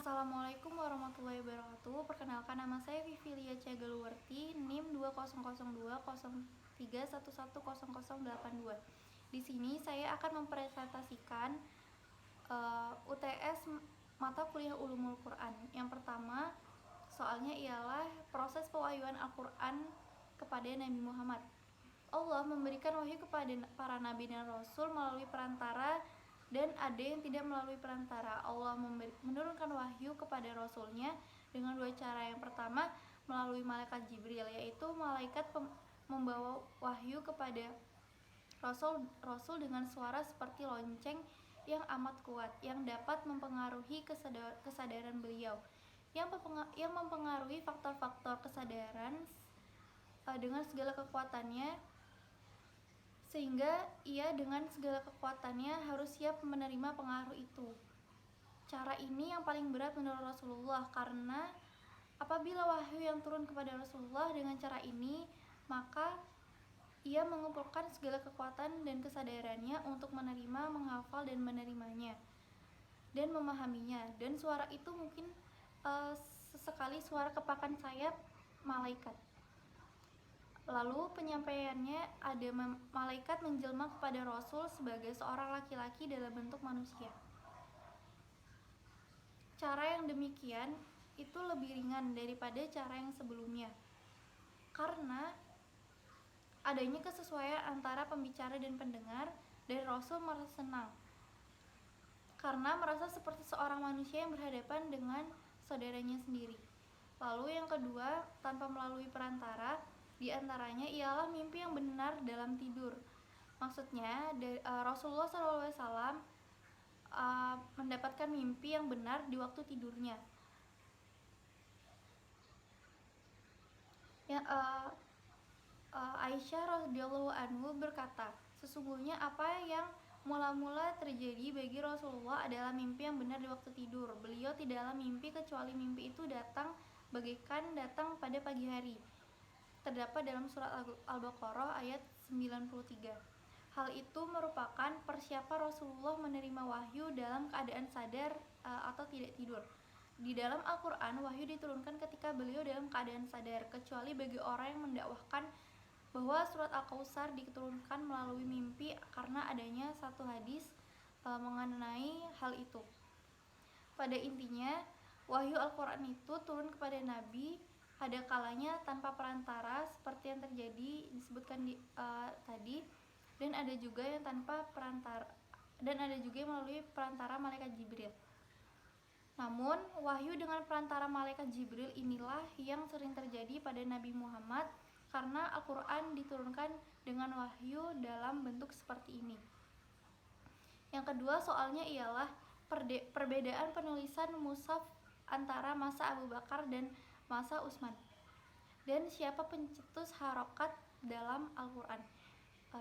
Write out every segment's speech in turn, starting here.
Assalamualaikum warahmatullahi wabarakatuh. Perkenalkan, nama saya Vivilia Ciagaluwerti, NIM 20020311100082. Di sini saya akan mempresentasikan UTS mata kuliah Ulumul Quran. Yang pertama, soalnya ialah proses pewahyuan Al-Quran kepada Nabi Muhammad. Allah memberikan wahyu kepada para nabi dan rasul melalui perantara, dan ada yang tidak melalui perantara. Allah menurunkan wahyu kepada rasulnya dengan dua cara. Yang pertama, melalui malaikat Jibril, yaitu malaikat membawa wahyu kepada rasul dengan suara seperti lonceng yang amat kuat, yang dapat mempengaruhi kesadaran beliau, yang mempengaruhi faktor-faktor kesadaran dengan segala kekuatannya, sehingga ia dengan segala kekuatannya harus siap menerima pengaruh itu. Cara ini yang paling berat menurut Rasulullah, karena apabila wahyu yang turun kepada Rasulullah dengan cara ini, maka ia mengumpulkan segala kekuatan dan kesadarannya untuk menerima, menghafal, dan menerimanya, dan memahaminya. Dan suara itu mungkin sesekali suara kepakan sayap malaikat. Lalu penyampaiannya, ada malaikat menjelma kepada Rasul sebagai seorang laki-laki dalam bentuk manusia. Cara yang demikian itu lebih ringan daripada cara yang sebelumnya, karena adanya kesesuaian antara pembicara dan pendengar, dan Rasul merasa senang karena merasa seperti seorang manusia yang berhadapan dengan saudaranya sendiri. Lalu yang kedua, tanpa melalui perantara, di antaranya ialah mimpi yang benar dalam tidur. Maksudnya Rasulullah SAW mendapatkan mimpi yang benar di waktu tidurnya. Aisyah radhiyallahu anhu berkata, sesungguhnya apa yang mula-mula terjadi bagi Rasulullah adalah mimpi yang benar di waktu tidur. Beliau tidaklah mimpi kecuali mimpi itu datang bagaikan datang pada pagi hari. Terdapat dalam surat Al-Baqarah ayat 93. Hal itu merupakan persiapan Rasulullah menerima wahyu dalam keadaan sadar atau tidak tidur. Di dalam Al-Quran, wahyu diturunkan ketika beliau dalam keadaan sadar, kecuali bagi orang yang mendakwahkan bahwa surat Al-Kautsar diturunkan melalui mimpi, karena adanya satu hadis mengenai hal itu. Pada intinya, wahyu Al-Quran itu turun kepada Nabi ada kalanya tanpa perantara seperti yang terjadi disebutkan tadi, dan ada juga yang tanpa perantara, dan ada juga yang melalui perantara malaikat Jibril. Namun wahyu dengan perantara malaikat Jibril inilah yang sering terjadi pada Nabi Muhammad, karena Al-Quran diturunkan dengan wahyu dalam bentuk seperti ini. Yang kedua soalnya ialah perbedaan penulisan mushaf antara masa Abu Bakar dan masa Utsman, dan siapa pencetus harokat dalam Al-Quran.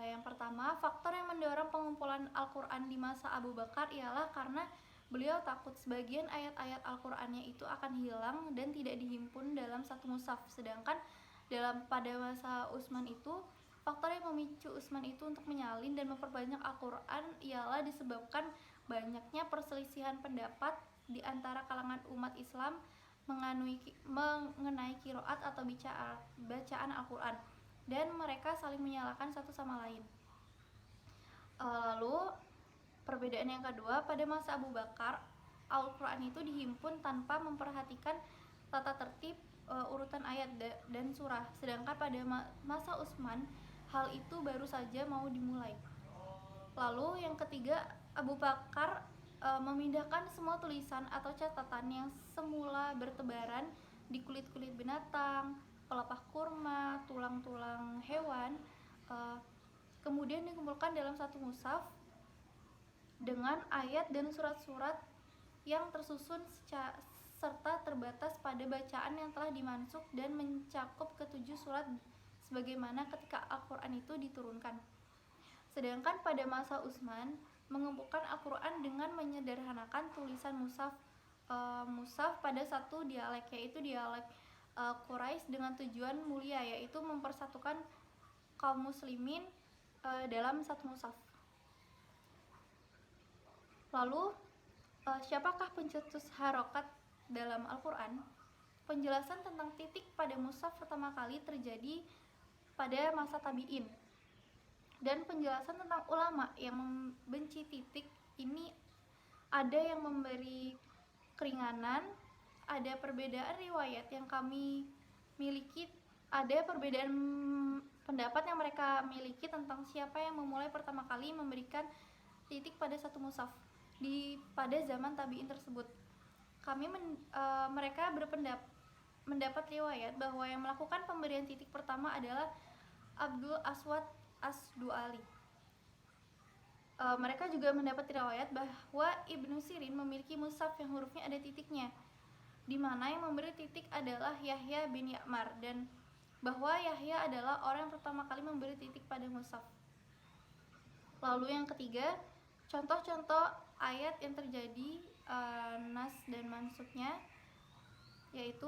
Yang pertama, faktor yang mendorong pengumpulan Al-Quran di masa Abu Bakar ialah karena beliau takut sebagian ayat-ayat Al-Qurannya itu akan hilang dan tidak dihimpun dalam satu mushaf. Sedangkan pada masa Utsman itu, faktor yang memicu Utsman itu untuk menyalin dan memperbanyak Al-Quran ialah disebabkan banyaknya perselisihan pendapat di antara kalangan umat Islam mengenai qiraat atau bacaan Al-Quran, dan mereka saling menyalahkan satu sama lain. Lalu perbedaan yang kedua, pada masa Abu Bakar, Al-Quran itu dihimpun tanpa memperhatikan tata tertib urutan ayat dan surah, sedangkan pada masa Utsman hal itu baru saja mau dimulai. Lalu yang ketiga, Abu Bakar memindahkan semua tulisan atau catatan yang semula bertebaran di kulit-kulit binatang, pelepah kurma, tulang-tulang hewan, kemudian dikumpulkan dalam satu mushaf dengan ayat dan surat-surat yang tersusun serta terbatas pada bacaan yang telah dimansukh dan mencakup ketujuh surat sebagaimana ketika Al-Quran itu diturunkan. Sedangkan pada masa Utsman mengumpulkan Al-Quran dengan menyederhanakan tulisan mushaf pada satu dialek, yaitu dialek Quraisy, dengan tujuan mulia, yaitu mempersatukan kaum muslimin dalam satu mushaf. Lalu siapakah pencetus harokat dalam Al-Quran, penjelasan tentang titik pada mushaf pertama kali terjadi pada masa tabi'in. Dan penjelasan tentang ulama yang membenci titik ini ada yang memberi keringanan, ada perbedaan riwayat yang kami miliki, ada perbedaan pendapat yang mereka miliki tentang siapa yang memulai pertama kali memberikan titik pada satu mushaf pada zaman tabi'in tersebut. Mereka mendapat riwayat bahwa yang melakukan pemberian titik pertama adalah Abdul Aswad As-Du'ali. Mereka juga mendapat riwayat bahwa Ibnu Sirin memiliki mushaf yang hurufnya ada titiknya, di mana yang memberi titik adalah Yahya bin Ya'mar, dan bahwa Yahya adalah orang yang pertama kali memberi titik pada mushaf. Lalu yang ketiga, contoh-contoh ayat yang terjadi nas dan mansuknya, yaitu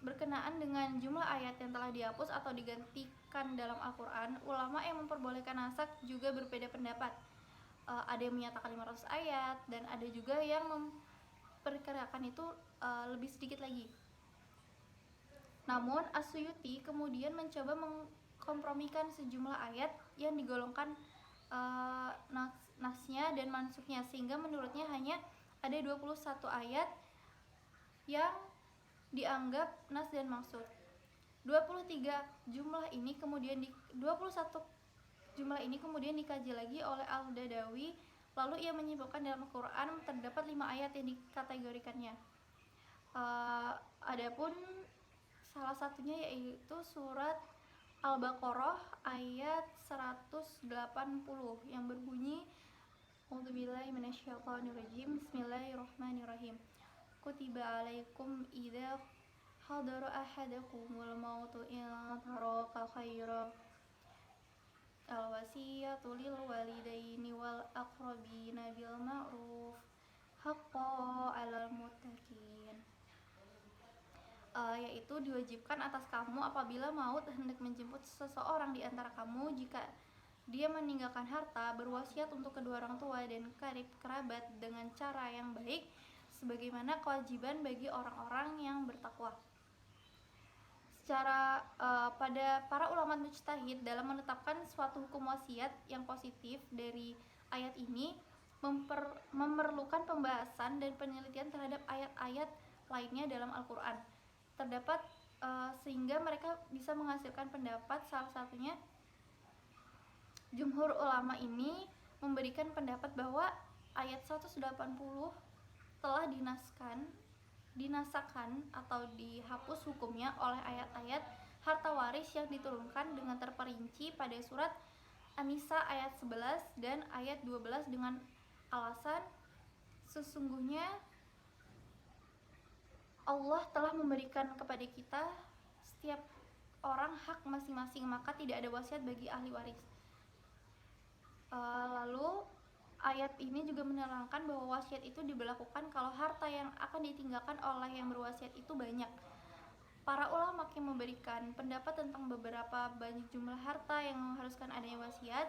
berkenaan dengan jumlah ayat yang telah dihapus atau digantikan dalam Al-Quran. Ulama yang memperbolehkan nasak juga berbeda pendapat. Ada yang menyatakan 500 ayat, dan ada juga yang memperkirakan itu lebih sedikit lagi. Namun As-Suyuti kemudian mencoba mengkompromikan sejumlah ayat yang digolongkan nasnya dan mansuknya, sehingga menurutnya hanya ada 21 ayat yang dianggap nas dan maksud. 21 jumlah ini kemudian dikaji lagi oleh Al-Dadawi, lalu ia menyebutkan dalam Al-Quran terdapat 5 ayat yang dikategorikannya. Adapun salah satunya yaitu surat Al-Baqarah ayat 180 yang berbunyi A'udzubillahi minasyaitonirrajim, Bismillahirrahmanirrahim. Kutiba alaikum idza hadara ahadakumul mautu in taraka khairan al-wasiyatu lil walidaini wal aqrabina bil ma'ruf haqqan 'alal muttaqin. Yaitu diwajibkan atas kamu apabila maut hendak menjemput seseorang di antara kamu, jika dia meninggalkan harta, berwasiat untuk kedua orang tua dan karib kerabat dengan cara yang baik, sebagaimana kewajiban bagi orang-orang yang bertakwa. Pada para ulama mujtahid dalam menetapkan suatu hukum wasiat yang positif dari ayat ini memerlukan pembahasan dan penelitian terhadap ayat-ayat lainnya dalam Al-Quran. Terdapat sehingga mereka bisa menghasilkan pendapat. Salah satunya, jumhur ulama ini memberikan pendapat bahwa ayat 180 telah dinasakkan atau dihapus hukumnya oleh ayat-ayat harta waris yang diturunkan dengan terperinci pada surat An-Nisa ayat 11 dan ayat 12 dengan alasan sesungguhnya Allah telah memberikan kepada kita setiap orang hak masing-masing, maka tidak ada wasiat bagi ahli waris. Lalu ayat ini juga menerangkan bahwa wasiat itu diberlakukan kalau harta yang akan ditinggalkan oleh yang berwasiat itu banyak. Para ulama yang memberikan pendapat tentang beberapa banyak jumlah harta yang mengharuskan adanya wasiat.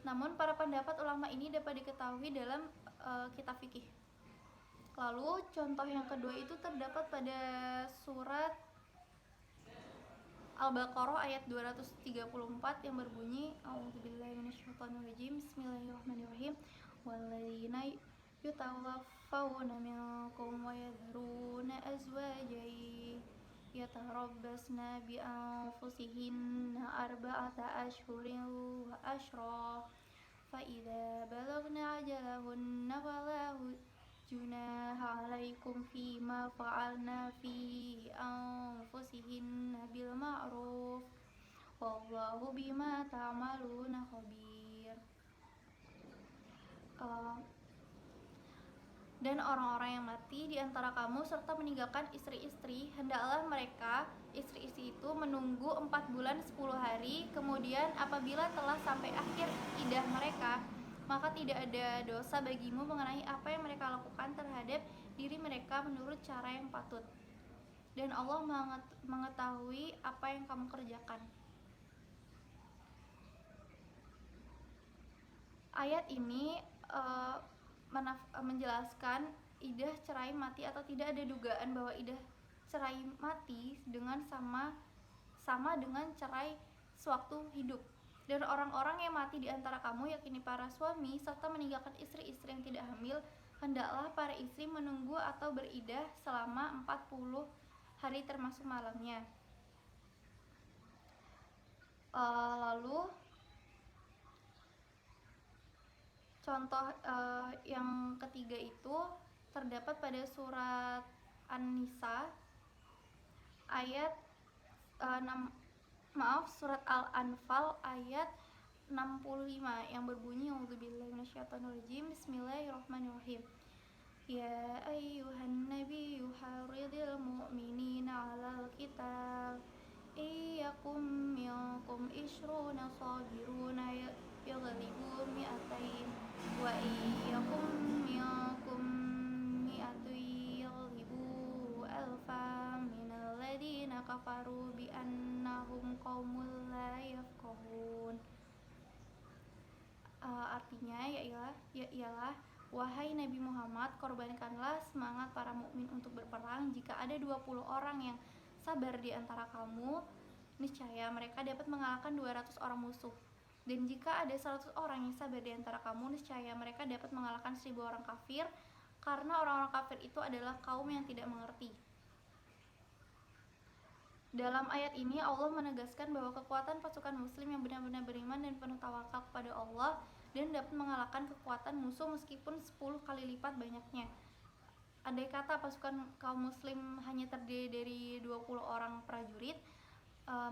Namun para pendapat ulama ini dapat diketahui dalam kitab fikih. Lalu contoh yang kedua itu terdapat pada surat Al-Baqarah ayat 234 yang berbunyi A'udzubillahi minasyaitonirrajim, Bismillahirrahmanirrahim. Walladzina yutawaffawna minkum wa yadharuna azwajan yatarabbasna bi anfusihinna arba'ata ashhurin wa ashra fa idza balagna ajalahunna fala junaha 'alaikum fima fa'alna fi anfusihinna bil ma'ruf wallahu bima ta'maluna khabir. Dan orang-orang yang mati di antara kamu serta meninggalkan istri-istri, hendaklah mereka istri-istri itu menunggu 4 bulan 10 hari, kemudian apabila telah sampai akhir iddah mereka, maka tidak ada dosa bagimu mengenai apa yang mereka lakukan terhadap diri mereka menurut cara yang patut. Dan Allah mengetahui apa yang kamu kerjakan. Ayat ini menjelaskan iddah cerai mati atau tidak ada dugaan bahwa iddah cerai mati dengan sama dengan cerai sewaktu hidup. Dan orang-orang yang mati di antara kamu, yakni para suami, serta meninggalkan istri-istri yang tidak hamil, hendaklah para istri menunggu atau beriddah selama 40 hari termasuk malamnya. Lalu contoh yang ketiga itu terdapat pada surat An-Nisa ayat surat Al-Anfal ayat 65 yang berbunyi A'udzubillahi minasyaitonirrajim. Bismillahirrahmanirrahim. Ya ayyuhan nabiyyu harridil mu'minina 'alal qital iyyakum minkum ishruna sabiruna yaghlibu mi'atain wa iyyakum minkum mi'atun yaghlibu alfan minal ladina kafaru bi annahum qaumul la yafqahun. Artinya ialah wahai Nabi Muhammad, korbankanlah semangat para mukmin untuk berperang. Jika ada 20 orang yang sabar di antara kamu, niscaya mereka dapat mengalahkan 200 orang musuh. Dan jika ada 100 orang yang sabar di antara kamu, niscaya mereka dapat mengalahkan 1000 orang kafir, karena orang-orang kafir itu adalah kaum yang tidak mengerti. Dalam ayat ini Allah menegaskan bahwa kekuatan pasukan muslim yang benar-benar beriman dan penuh tawakal kepada Allah dan dapat mengalahkan kekuatan musuh meskipun 10 kali lipat banyaknya. Andai kata pasukan kaum muslim hanya terdiri dari 20 orang prajurit,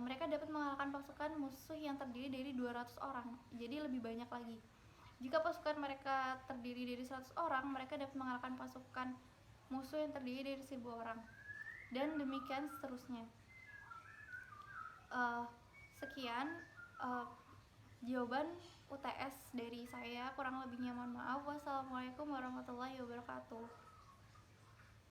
mereka dapat mengalahkan pasukan musuh yang terdiri dari 200 orang, jadi lebih banyak lagi. Jika pasukan mereka terdiri dari 100 orang, mereka dapat mengalahkan pasukan musuh yang terdiri dari 1000 orang, dan demikian seterusnya. Sekian jawaban UTS dari saya, kurang lebihnya mohon maaf. Wassalamualaikum warahmatullahi wabarakatuh.